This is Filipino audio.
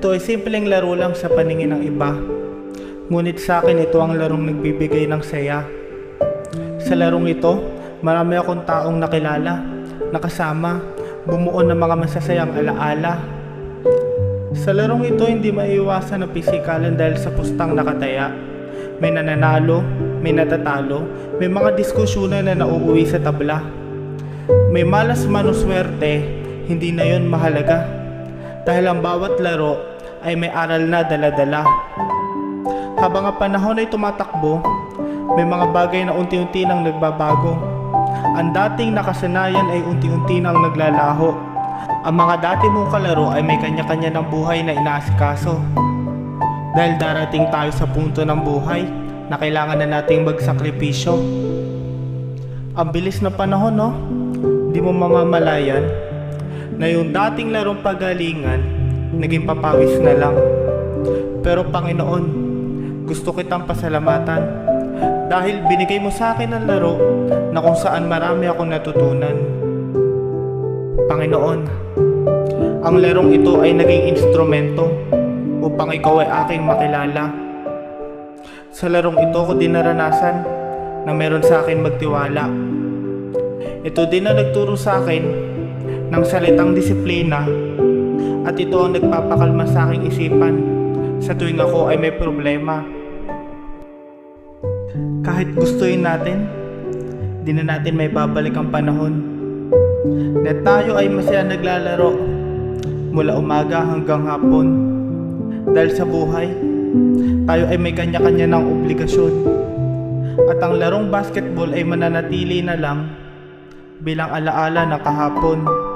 Ito ay simpleng laro lang sa paningin ng iba. Ngunit sa akin ito ang larong nagbibigay ng saya. Sa larong ito, marami akong taong nakilala, nakasama, bumuo ng mga masasayang alaala. Sa larong ito hindi maiiwasan ang pisikalan dahil sa pustang nakataya. May nananalo, may natatalo, may mga diskusyonan na nauuwi sa tabla. May malas man o swerte, hindi na yon mahalaga. Dahil ang bawat laro ay may aral na dala-dala. Habang ang panahon ay tumatakbo, may mga bagay na unti-unti nang nagbabago. Ang dating nakasanayan ay unti-unti nang naglalaho. Ang mga dati mong kalaro ay may kanya-kanya ng buhay na inaasikaso. Dahil darating tayo sa punto ng buhay na kailangan na nating magsakripisyo. Ang bilis ng panahon, no? Di mo mamamalayan na yung dating larong pagalingan naging papawis na lang. Pero Panginoon, gusto kitang pasalamatan dahil binigay mo sa akin ang laro na kung saan marami akong natutunan. Panginoon, ang larong ito ay naging instrumento upang ikaw ay aking makilala. Sa larong ito ko din naranasan na meron sa akin magtiwala. Ito din na nagturo sa akin ng salitang disiplina at ito ang nagpapakalma sa aking isipan sa tuwing ako ay may problema. Kahit gustuin natin, di na natin may babalik ang panahon na tayo ay masaya naglalaro mula umaga hanggang hapon. Dahil sa buhay, tayo ay may kanya-kanya ng obligasyon at ang larong basketball ay mananatili na lang bilang alaala ng kahapon.